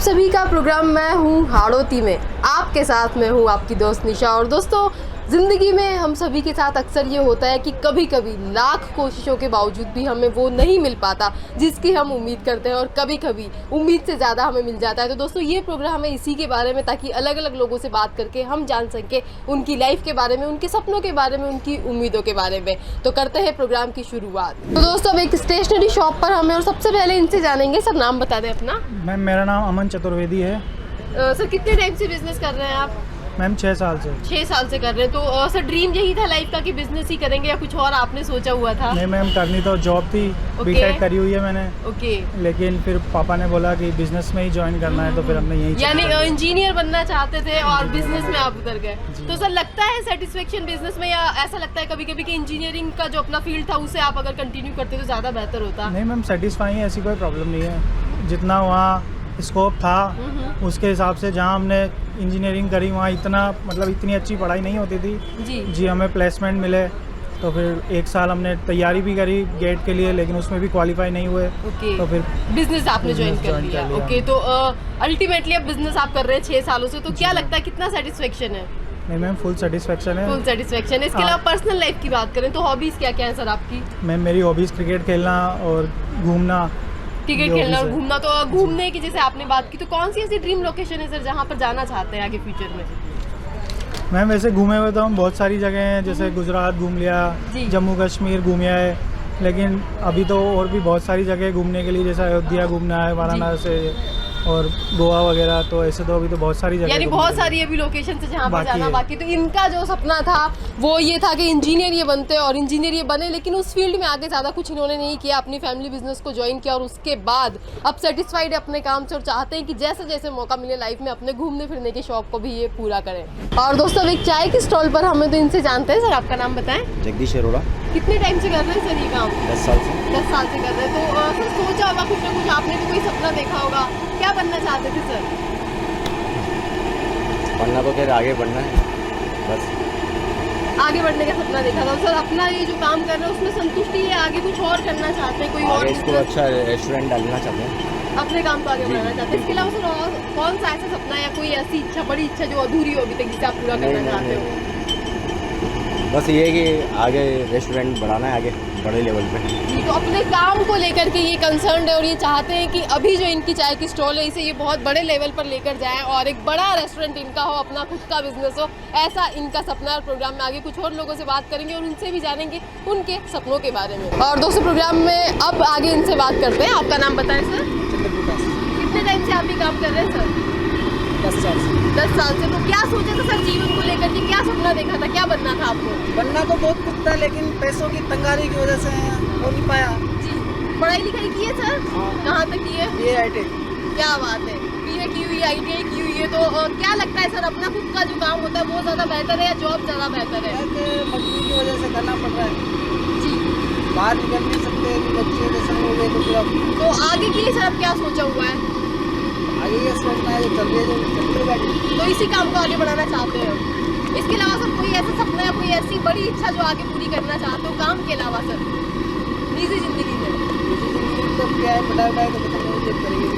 सभी का प्रोग्राम मैं हूँ हाड़ौती में, आपके साथ मैं हूँ आपकी दोस्त निशा। और दोस्तों, ज़िंदगी में हम सभी के साथ अक्सर ये होता है कि कभी कभी लाख कोशिशों के बावजूद भी हमें वो नहीं मिल पाता जिसकी हम उम्मीद करते हैं, और कभी कभी उम्मीद से ज़्यादा हमें मिल जाता है। तो दोस्तों, ये प्रोग्राम है इसी के बारे में, ताकि अलग अलग लोगों से बात करके हम जान सकें उनकी लाइफ के बारे में, उनके सपनों के बारे में, उनकी उम्मीदों के बारे में। तो करते हैं प्रोग्राम की शुरुआत। तो दोस्तों, अब एक स्टेशनरी शॉप पर हमें, और सबसे पहले इनसे जानेंगे। सर, नाम बता दें अपना। मैम, मेरा नाम अमन चतुर्वेदी है। सर, कितने टाइम से बिजनेस कर रहे हैं आप? मैम 6 साल से। 6 साल से कर रहे हैं। तो सर, ड्रीम यही था लाइफ का कि बिजनेस ही करेंगे, या कुछ और आपने सोचा हुआ था? नहीं मैम, करनी तो जॉब थी। बीटेक करी हुई है मैंने। ओके। लेकिन फिर पापा ने बोला कि बिजनेस में ही ज्वाइन करना है, तो फिर हमने यही यानी इंजीनियर बनना चाहते थे और बिजनेस में आप उतर गए। तो सर, लगता है सेटिस्फेक्शन बिजनेस में, या ऐसा लगता है कभी कभी कि इंजीनियरिंग का जो अपना फील्ड था उसे आप अगर कंटिन्यू करते तो ज़्यादा बेहतर होता? नहीं मैम, सेटिस्फाई है, ऐसी कोई प्रॉब्लम नहीं है। जितना वहाँ स्कोप था उसके हिसाब से जहाँ हमने इंजीनियरिंग करी वहाँ इतनी अच्छी पढ़ाई नहीं होती थी जी। हमें प्लेसमेंट मिले, तो फिर 1 साल हमने तैयारी भी करी गेट के लिए, लेकिन उसमें भी क्वालिफाई नहीं हुए। तो फिर बिजनेस आपने ज्वाइन कर लिया। ओके। तो अल्टीमेटली अब बिजनेस आप कर रहे हैं 6 सालों से, तो क्या लगता है कितना सेटिस्फेक्शन है? नहीं मैम, फुल सेटिस्फेक्शन है। फुल सेटिस्फेक्शन है। इसके अलावा पर्सनल लाइफ की बात करें तो हॉबीज क्या क्या है सर आपकी? मैम, मेरी हॉबीज़ क्रिकेट खेलना और घूमना। क्रिकेट खेलना और घूमना। तो घूमने की जैसे आपने बात की, तो कौन सी ऐसी ड्रीम लोकेशन है सर जहाँ पर जाना चाहते हैं आगे फ्यूचर में? मैम, वैसे घूमे हुए तो हम बहुत सारी जगह हैं, जैसे गुजरात घूम लिया, जम्मू कश्मीर घूमिया है, लेकिन अभी तो और भी बहुत सारी जगह घूमने के लिए, जैसे अयोध्या घूमना है, वाराणसी और गोवा वगैरह। तो ऐसे तो अभी तो बहुत सारी जगह, यानी बहुत सारी अभी लोकेशन है जहाँ पर जाना बाकी। तो इनका जो सपना था वो ये था कि इंजीनियर ये बनते, और इंजीनियर ये बने, लेकिन उस फील्ड में आगे ज़्यादा कुछ इन्होंने नहीं किया। अपनी फैमिली बिजनेस को ज्वाइन किया और उसके बाद अब सेटिस्फाइड है अपने काम से, और चाहते हैं कि जैसे जैसे मौका मिले लाइफ में अपने घूमने फिरने के शौक को भी ये पूरा करें। और दोस्तों, एक चाय की स्टॉल पर हमें, तो इनसे जानते हैं। सर, आपका नाम बताएं। जगदीश अरोड़ा। कितने टाइम से कर रहे हैं सर ये काम? 10 साल से। 10 साल से कर रहे हैं। तो सर, सोचा होगा कुछ ना कुछ, आपने भी कोई सपना देखा होगा। क्या बनना चाहते थे सर? बनना तो खैर आगे बढ़ना है, बस आगे बढ़ने का सपना देखा था। सर, अपना ये जो काम कर रहे हैं उसमें संतुष्टि है, आगे कुछ और करना चाहते हैं, कोई और आगे इसको business? अच्छा रेस्टोरेंट डालना चाहते हैं। अपने काम को आगे बढ़ाना चाहते हैं। इसके अलावा सर, और कौन सा ऐसा सपना या कोई ऐसी इच्छा, बड़ी इच्छा जो अधूरी होगी तक जिसे आप पूरा करना चाहते हो? बस ये है कि आगे रेस्टोरेंट बढ़ाना है, आगे बड़े लेवल पे। जी। तो अपने काम को लेकर के ये कंसर्न है, और ये चाहते हैं कि अभी जो इनकी चाय की स्टॉल है इसे ये बहुत बड़े लेवल पर लेकर जाएं, और एक बड़ा रेस्टोरेंट इनका हो, अपना खुद का बिजनेस हो, ऐसा इनका सपना है। और प्रोग्राम में आगे कुछ और लोगों से बात करेंगे और उनसे भी जानेंगे उनके सपनों के बारे में। और दोस्तों, प्रोग्राम में अब आगे इनसे बात करते हैं। आपका नाम बताएं सर। कितने टाइम से आप ये काम कर रहे हैं सर? 10 साल से। 10 साल से। तो क्या सोचा था सर जीवन को लेकर के, क्या सपना देखा था, क्या बनना था आपको? बनना तो बहुत कुछ था, लेकिन पैसों की तंगारी की वजह से हो नहीं पाया। जी। पढ़ाई लिखाई की है सर? कहाँ तक की है? ये आईटी। क्या बात है। बीए की हुई, ITI की हुई है। तो क्या लगता है सर, अपना खुद का जो काम होता है वो ज़्यादा बेहतर है या जॉब ज़्यादा बेहतर है? मजबूरी की वजह से करना पड़ रहा है जी। बाहर निकल नहीं सकते, बच्चे जैसे हो गए तो फिर तो आगे के लिए सर अब क्या सोचा हुआ है? आगे ये सोचना है, जो चल रही है जो चल रही है। तो इसी काम को आगे बढ़ाना चाहते हैं। इसके अलावा सर, कोई ऐसा सपना या कोई ऐसी बड़ी इच्छा जो आगे पूरी करना चाहते हो काम के अलावा सर, निजी जिंदगी में? तो क्या है, पढ़ाई तो खत्म जब करेंगे।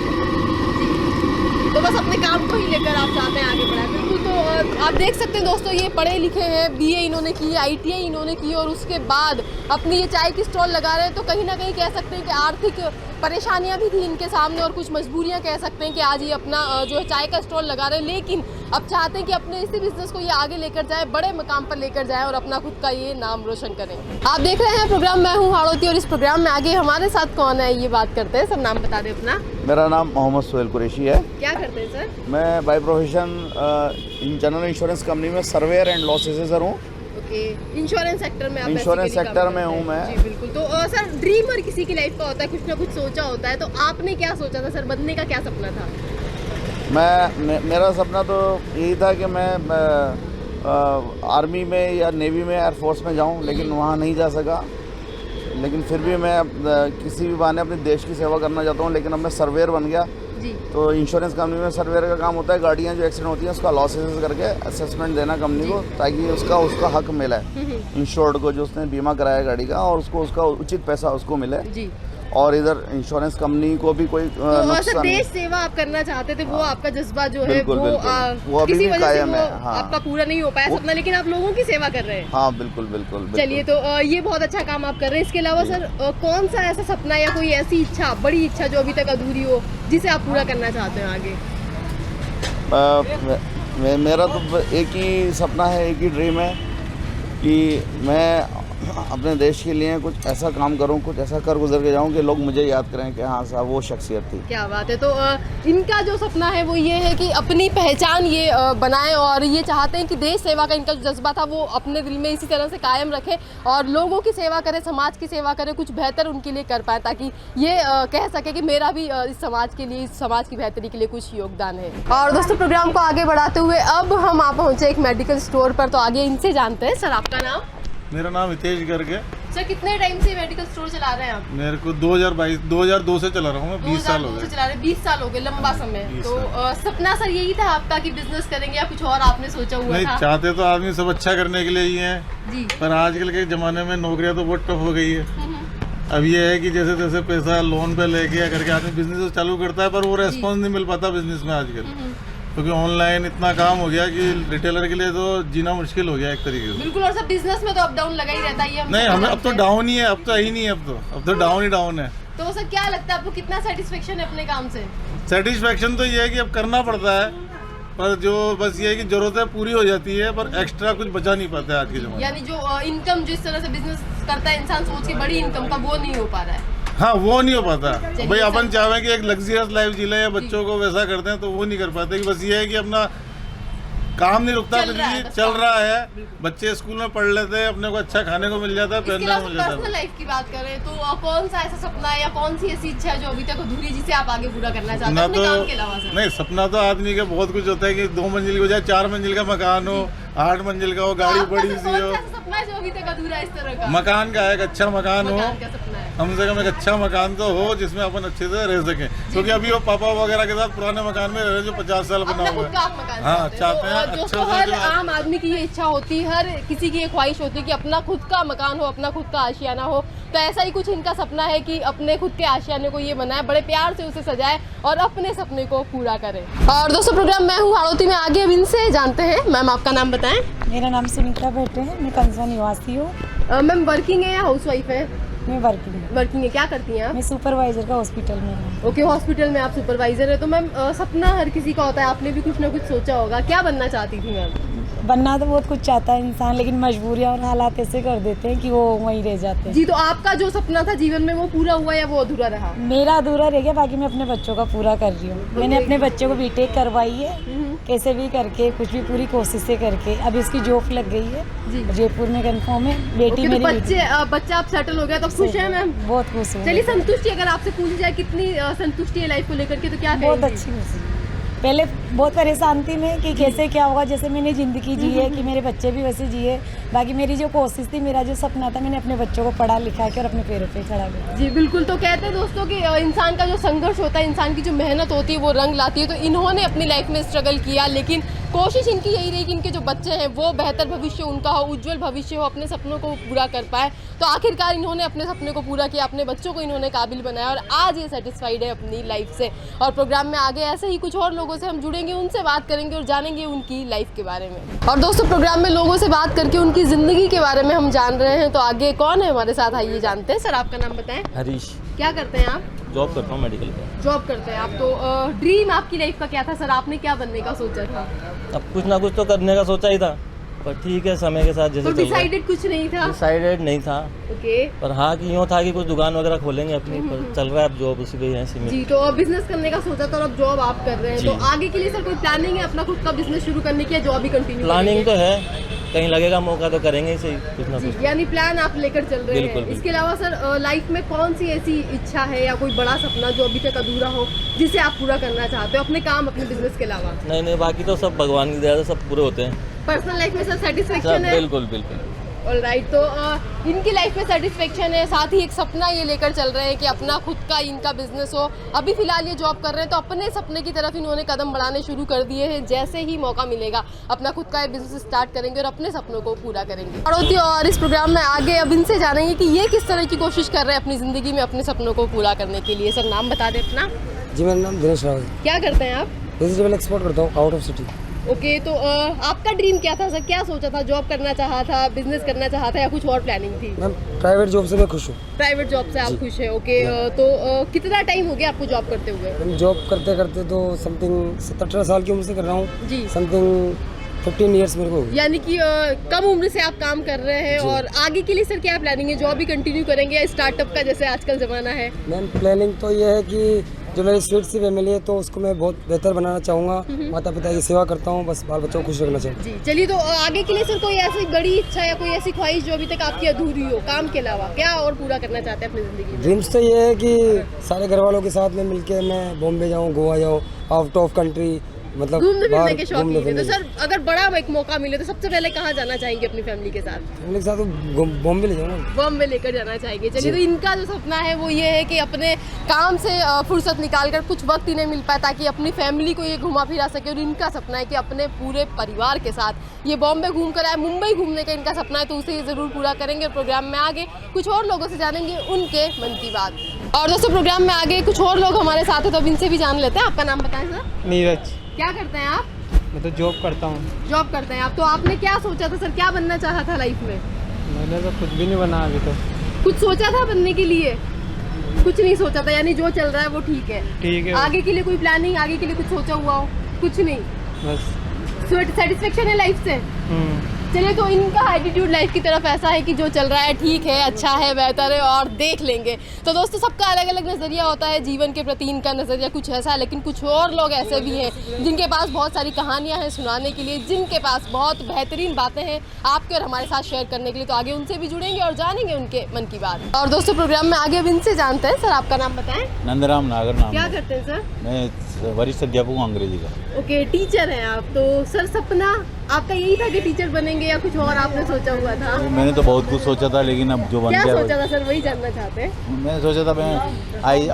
तो बस अपने काम को ही लेकर आप चाहते हैं आगे बढ़ाएं। बिल्कुल। तो आप देख सकते हैं दोस्तों, ये पढ़े लिखे हैं, BA इन्होंने की है, ITI इन्होंने की, और उसके बाद अपनी ये चाय की स्टॉल लगा रहे हैं। तो कहीं ना कहीं कह सकते हैं कि आर्थिक परेशानियां भी थी इनके सामने, और कुछ मजबूरियां कह सकते हैं कि आज ये अपना जो है चाय का स्टॉल लगा रहे हैं, लेकिन अब चाहते हैं कि अपने इसी बिजनेस को ये आगे लेकर जाए, बड़े मकाम पर लेकर जाए, और अपना खुद का ये नाम रोशन करें। आप देख रहे हैं प्रोग्राम मैं हूँ हाड़ौती, और इस प्रोग्राम में आगे हमारे साथ कौन है ये बात करते हैं। सब नाम बता दें अपना। मेरा नाम मोहम्मद सोहेल कुरैशी है। क्या करते हैं सर? मैं by profession general insurance company में सर्वेयर एंड लॉस असेसर हूँ। ओके। इंश्योरेंस सेक्टर में आप इंश्योरेंस basically सेक्टर काम में करते हूँ हैं। मैं। जी बिल्कुल। तो सर, ड्रीम और किसी की लाइफ का होता है, कुछ ना कुछ सोचा होता है। तो आपने क्या सोचा था सर, बनने का क्या सपना था? मेरा सपना तो यही था कि मैं आर्मी में या नेवी में, एयरफोर्स में जाऊँ, लेकिन वहाँ नहीं जा सका। लेकिन फिर भी मैं किसी भी बहाने अपने देश की सेवा करना चाहता हूँ। लेकिन अब मैं सर्वेयर बन गया। जी। तो इंश्योरेंस कंपनी में सर्वेयर का काम होता है, गाड़ियाँ जो एक्सीडेंट होती हैं उसका लॉस असेस करके असेसमेंट देना कंपनी को, ताकि उसका हक मिले इंश्योर्ड को, जो उसने बीमा कराया गाड़ी का, और उसको उसका उचित पैसा उसको मिले। जी। और इधर इंश्योरेंस कंपनी को भी कोई तो सर नुकसान देश सेवा आप करना चाहते थे, वो आपका जज्बा जो है बिल्कुल, वो बिल्कुल। वो अभी किसी भी वजह से कायम वो है, हाँ। आपका पूरा नहीं हो पाया सपना, लेकिन आप लोगों की सेवा कर रहे हैं। हाँ बिल्कुल बिल्कुल बिल्कुल। चलिए, तो ये बहुत अच्छा काम आप कर रहे हैं। इसके अलावा सर कौन सा ऐसा सपना या कोई ऐसी इच्छा, बड़ी इच्छा जो अभी तक अधूरी हो, जिसे आप पूरा करना चाहते हो आगे? मेरा तो एक ही सपना है, एक ही ड्रीम है कि मैं अपने देश के लिए कुछ ऐसा काम करूं, कुछ ऐसा कर गुजर के जाऊं कि लोग मुझे याद करें कि हाँ साहब वो शख्सियत थी। क्या बात है। तो इनका जो सपना है वो ये है कि अपनी पहचान ये बनाएं, और ये चाहते हैं कि देश सेवा का इनका जो जज्बा था वो अपने दिल में इसी तरह से कायम रखें और लोगों की सेवा करें, समाज की सेवा करें, कुछ बेहतर उनके लिए कर पाएँ, ताकि ये कह सके कि मेरा भी इस समाज के लिए, इस समाज की बेहतरी के लिए कुछ योगदान है। और दोस्तों, प्रोग्राम को आगे बढ़ाते हुए अब हम आ पहुँचे एक मेडिकल स्टोर पर, तो आगे इनसे जानते हैं। सर आपका नाम? मेरा नाम हितेश गर्ग है। सर कितने टाइम से मेडिकल स्टोर चला रहे हैं आप? मेरे को 2002 से चला रहा हूँ मैं, 20 साल हो 2002 से गए। चला रहे, 20 साल हो गए, लंबा समय। 20 तो सपना सर यही था आपका कि बिजनेस करेंगे या कुछ और आपने सोचा हुआ नहीं, था? चाहते तो आदमी सब अच्छा करने के लिए ही हैं, जी। पर आजकल के ज़माने में नौकरियाँ तो बहुत टफ हो गई है। अब ये है कि जैसे तैसे पैसा लोन पे लेके या करके आदमी बिजनेस चालू करता है, पर वो रेस्पॉन्स नहीं मिल पाता बिजनेस में आजकल, क्योंकि ऑनलाइन इतना काम हो गया कि रिटेलर के लिए तो जीना मुश्किल हो गया एक तरीके से। बिल्कुल, और सब बिजनेस में तो अप डाउन लगा ही रहता है। ये हम नहीं, सब हमें अब तो जानते हैं। डाउन ही है, अब तो है ही नहीं है, अब तो डाउन ही डाउन है। तो सर क्या लगता है आपको, कितना सेटिस्फेक्शन है अपने काम से? सेटिस्फेक्शन तो ये है कि अब करना पड़ता है, पर जो बस ये है कि जरूरतें पूरी हो जाती है, पर एक्स्ट्रा कुछ बचा नहीं पाता है आज के ज़माने में। यानी जो इनकम जिस तरह से बिजनेस करता है इंसान सोच के, बड़ी इनकम का, वो नहीं हो पा रहा है। हाँ, वो नहीं हो पाता। चलिए भाई अपन सर। चाहें कि एक लग्जरियस लाइफ जी लें या बच्चों को वैसा करते हैं, तो वो नहीं कर पाते। कि बस ये है कि अपना काम नहीं रुकता, चल रहा है, बस चल काम। रहा है, बच्चे स्कूल में पढ़ लेते हैं, अपने को अच्छा खाने को मिल जाता है, इसके पहनने को अलावा मिल जाता पर्सनल है। लाइफ की बात करें तो कौन सा ऐसा सपना है या कौन सी ऐसी इच्छा है जो अभी तक अधूरी, जिसे आप आगे पूरा करना चाहते हैं सपना अपने काम के अलावा तो सर? नहीं, सपना तो आदमी का बहुत कुछ होता है कि 2 मंजिल की बजाय 4 मंजिल का मकान हो, 8 मंजिल का हो, गाड़ी आपका बड़ी सर सी कौन हो। सा ऐसा सपना है जो अभी तक अधूरा है इस तरह का? मकान का एक अच्छा मकान हो, मकान का सपना है। कम से कम एक अच्छा मकान तो हो जिसमें अपन अच्छे से रह सकें, क्योंकि अभी वो पापा वगैरह के साथ पुराने मकान में रह रहे जो 50 साल बना अपना हुआ खुद का है। आप मकान हाँ, चाहते हैं तो, अच्छा दोस्तों, से हर जो आम आदमी की ये इच्छा होती है, हर किसी की ये ख्वाहिश होती है कि अपना खुद का मकान हो, अपना खुद का आशियाना हो। तो ऐसा ही कुछ इनका सपना है कि अपने खुद के आशियाने को ये बनाए, बड़े प्यार से उसे सजाए और अपने सपने को पूरा करें। और दोस्तों, प्रोग्राम मैं हूँ हाड़ौती में, आगे अब इनसे जानते हैं। मैम आपका नाम बताएं। मेरा नाम सुनीता भट्ट है, मैं कंसवा निवासी हूँ। मैम वर्किंग है या हाउसवाइफ है? मैं वर्किंग हूँ। वर्किंग है। क्या करती हैं आप? मैं सुपरवाइजर का हॉस्पिटल में हूँ। ओके, हॉस्पिटल में आप सुपरवाइजर है। तो मैम सपना हर किसी का होता है, आपने भी कुछ ना कुछ सोचा होगा, क्या बनना चाहती थी मैम? बनना तो बहुत कुछ चाहता है इंसान, लेकिन मजबूरियाँ और हालात ऐसे कर देते हैं कि वो वहीं रह जाते हैं। जी, तो आपका जो सपना था जीवन में वो पूरा हुआ या वो अधूरा रहा? मेरा अधूरा रह गया, बाकी मैं अपने बच्चों का पूरा कर रही हूँ। मैंने अपने बच्चों को बीटेक करवाई है, कैसे भी करके, कुछ भी पूरी कोशिशें करके। अब इसकी जॉब लग गई है जी। जयपुर में, कंफर्म है। बेटी ओके, तो मेरी बच्चा आप सेटल हो गया तो खुश है मैम? बहुत खुश हूँ। चलिए, संतुष्टि अगर आपसे पूछी जाए कितनी संतुष्टि है लाइफ को लेकर के, तो क्या बहुत कहेंगी? अच्छी खुशी। पहले बहुत परेशान थी मैं कि कैसे क्या होगा, जैसे मैंने ज़िंदगी जी है कि मेरे बच्चे भी वैसे जिए। बाकी मेरी जो कोशिश थी, मेरा जो सपना था, मैंने अपने बच्चों को पढ़ा लिखा के और अपने पैरों पे खड़ा किया। जी बिल्कुल। तो कहते हैं दोस्तों कि इंसान का जो संघर्ष होता है, इंसान की जो मेहनत होती है वो रंग लाती है। तो इन्होंने अपनी लाइफ में स्ट्रगल किया, लेकिन कोशिश इनकी यही रही कि इनके जो बच्चे हैं वो बेहतर भविष्य उनका हो, उज्जवल भविष्य हो, अपने सपनों को पूरा कर पाए। तो आखिरकार इन्होंने अपने सपने को पूरा किया, अपने बच्चों को इन्होंने काबिल बनाया और आज ये सेटिस्फाइड है अपनी लाइफ से। और प्रोग्राम में आगे ऐसे ही कुछ और लोगों से हम जुड़ेंगे, उनसे बात करेंगे और जानेंगे उनकी लाइफ के बारे में। और दोस्तों, प्रोग्राम में लोगों से बात करके उनकी ज़िंदगी के बारे में हम जान रहे हैं। तो आगे कौन है हमारे साथ, आइए जानते हैं। सर आपका नाम बताएं। हरीश, क्या करते हैं आप? जॉब करता हूँ मेडिकल पे। जॉब करते हैं आप। तो ड्रीम आपकी लाइफ का क्या था सर? आपने क्या बनने का सोचा था? अब कुछ ना कुछ तो करने का सोचा ही था, पर ठीक है, समय के साथ जैसे तो चल रहा है। डिसाइडेड कुछ नहीं था? डिसाइडेड नहीं था, ओके पर हाँ कि यूँ था कि कुछ दुकान वगैरह खोलेंगे अपनी, पर चल रहा है अब जॉब उसी पे है सीमित। जी। तो बिजनेस करने का सोचा था और अब जॉब आप कर रहे हैं। जी। तो आगे के लिए सर कोई प्लानिंग है अपना खुद का बिजनेस शुरू करने की या जॉब ही कंटिन्यू? प्लानिंग तो है, कहीं लगेगा मौका तो करेंगे ही सही कुछ ना जी, कुछ। यानी प्लान आप लेकर चल रहे बिल्कुल, हैं। इसके अलावा सर लाइफ में कौन सी ऐसी इच्छा है या कोई बड़ा सपना जो अभी तक अधूरा हो, जिसे आप पूरा करना चाहते हो अपने काम, अपने बिजनेस के अलावा? नहीं, बाकी तो सब भगवान की दया से सब पूरे होते हैं। पर्सनल लाइफ में सर सब सेटिस्फेक्शन है? बिल्कुल बिल्कुल। ऑलराइट, तो इनकी लाइफ में सेटिस्फेक्शन है, साथ ही एक सपना ये लेकर चल रहे हैं कि अपना खुद का इनका बिजनेस हो। अभी फिलहाल ये जॉब कर रहे हैं, तो अपने सपने की तरफ इन्होंने कदम बढ़ाने शुरू कर दिए हैं। जैसे ही मौका मिलेगा अपना खुद का बिजनेस स्टार्ट करेंगे और अपने सपनों को पूरा करेंगे। और इस प्रोग्राम में आगे अब इनसे जानेंगे कि ये किस तरह की कोशिश कर रहे हैं अपनी ज़िंदगी में अपने सपनों को पूरा करने के लिए। सर नाम बता दें अपना। जी मेरा नाम दिनेश रावत। क्या करते हैं आप? वेजिटेबल एक्सपोर्ट करता हूँ आउट ऑफ सिटी। ओके, तो आपका ड्रीम क्या था सर? क्या सोचा था? जॉब करना चाहा था, बिजनेस करना चाहा था, या कुछ और प्लानिंग थी? मैम प्राइवेट जॉब से मैं खुश हूँ। प्राइवेट जॉब से आप खुश हैं? ओके, तो कितना टाइम हो गया आपको जॉब करते हुए? मैम जॉब करते करते तो समथिंग 17-18 साल की उम्र से कर रहा हूँ जी। समथिंग 15 ईयर्स मेरे को हो गए। यानी कि कम उम्र से आप काम कर रहे हैं। और आगे के लिए सर क्या प्लानिंग है? जॉब भी कंटिन्यू करेंगे या स्टार्टअप का जैसे आजकल ज़माना है? मैम प्लानिंग तो ये है कि जो मेरी स्वीट सी फैमिली है तो उसको मैं बहुत बेहतर बनाना चाहूँगा। माता पिता की सेवा करता हूँ, बस बाल बच्चों को खुश रखना चाहूँगा। जी चलिए, तो आगे के लिए सर कोई ऐसी बड़ी इच्छा या कोई ऐसी ख्वाहिश जो अभी तक आपकी अधूरी हो काम के अलावा, क्या और पूरा करना चाहते हैं अपनी ज़िंदगी में? ड्रीम्स तो ये है कि सारे घर वालों के साथ में मिलके मैं बॉम्बे जाऊँ, गोवा जाऊँ, आउट ऑफ कंट्री, मतलब घूमने फिरने बाहर के शौकीन घूमने है। तो फिरने सर अगर बड़ा एक मौका मिले तो सबसे पहले कहाँ जाना चाहेंगे अपनी फैमिली के साथ? फैमिली के साथ तो बॉम्बे ले जाऊँगा। बॉम्बे लेकर जाना चाहेंगे। चलिए, तो इनका जो सपना है वो ये है कि अपने काम से फुर्सत निकाल कर कुछ वक्त इन्हें मिल पाए ताकि अपनी फैमिली को ये घुमा फिरा सके। और इनका सपना है कि अपने पूरे परिवार के साथ ये बॉम्बे घूम कर आए। मुंबई घूमने का इनका सपना है, तो उसे ये ज़रूर पूरा करेंगे। प्रोग्राम में आगे कुछ और लोगों से जानेंगे उनके मन की बात। और दोस्तों प्रोग्राम में आगे कुछ और लोग हमारे साथ हैं, तो अब इनसे भी जान लेते हैं। आपका नाम बताएं सर। नीरज। क्या करते हैं आप? मैं तो जॉब करता हूँ। जॉब करते हैं आप। तो आपने क्या सोचा था सर? क्या बनना चाहा था लाइफ में? मैंने तो कुछ भी नहीं बना अभी तो। कुछ सोचा था बनने के लिए? कुछ नहीं सोचा था, यानी जो चल रहा है वो ठीक है। ठीक है। आगे के लिए कोई प्लानिंग, आगे के लिए कुछ सोचा हुआ हो? कुछ नहीं, बस सेटिस्फेक्शन है लाइफ से। चलिए, तो इनका एटीट्यूड लाइफ की तरफ ऐसा है कि जो चल रहा है ठीक है, अच्छा है, बेहतर है और देख लेंगे। तो दोस्तों सबका अलग अलग नज़रिया होता है जीवन के प्रति। इनका नज़रिया कुछ ऐसा है, लेकिन कुछ और लोग ऐसे भी हैं जिनके पास बहुत सारी कहानियां हैं सुनाने के लिए, जिनके पास बहुत बेहतरीन बातें हैं आपके और हमारे साथ शेयर करने के लिए। तो आगे उनसे भी जुड़ेंगे और जानेंगे उनके मन की बात। और दोस्तों प्रोग्राम में आगे अब इनसे जानते हैं। सर आपका नाम बताएं। नंदराम नागर नाम क्या है। करते हैं सर? मैं वरिष्ठ अध्यापक हूँ अंग्रेजी का। ओके, टीचर हैं आप। तो सर सपना आपका यही था कि टीचर बनेंगे या कुछ और आपने सोचा हुआ था? मैंने तो बहुत कुछ सोचा था, लेकिन अब जो बन क्या गया सोचा था सर, वही जानना चाहते हैं। मैंने सोचा था मैं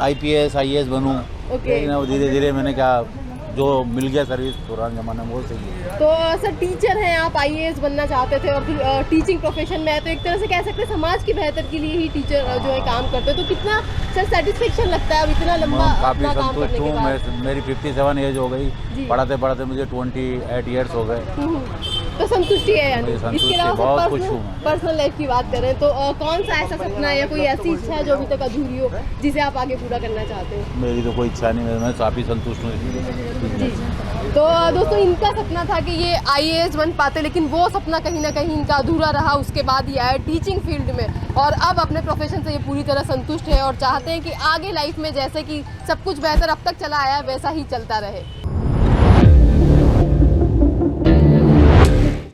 IPS IAS बनूँ। ओके। लेकिन अब धीरे धीरे मैंने कहा जो मिल गया सर्विस पुराने ज़माने में वो सही है। तो सर टीचर हैं आप, IAS बनना चाहते थे और फिर टीचिंग प्रोफेशन में है, तो एक तरह से कह सकते हैं समाज की बेहतर के लिए ही टीचर जो है काम करते हैं। तो कितना सर सेटिस्फेक्शन लगता है अब इतना लंबा काफ़ी अपना काम संतुष्ट करने के हूँ। बाद? मेरी 57 एज हो गई। जी। पढ़ाते पढ़ाते मुझे 28 ईयर्स हो गए। तो संतुष्टि है यानी। संतुष्टि, इसके अलावा बहुत सर खुश हूँ मैं। पर्सनल लाइफ की बात करें तो कौन सा ऐसा सपना है या कोई ऐसी इच्छा है जो अभी तक अधूरी हो जिसे आप आगे पूरा करना चाहते हो? मेरी तो कोई इच्छा नहीं, मैं काफ़ी संतुष्ट हूँ जी। तो दोस्तों इनका सपना था कि ये IAS बन पाते, लेकिन वो सपना कहीं ना कहीं इनका अधूरा रहा। उसके बाद ये आए टीचिंग फील्ड में और अब अपने प्रोफेशन से ये पूरी तरह संतुष्ट है और चाहते हैं कि आगे लाइफ में जैसे कि सब कुछ बेहतर अब तक चला आया है वैसा ही चलता रहे।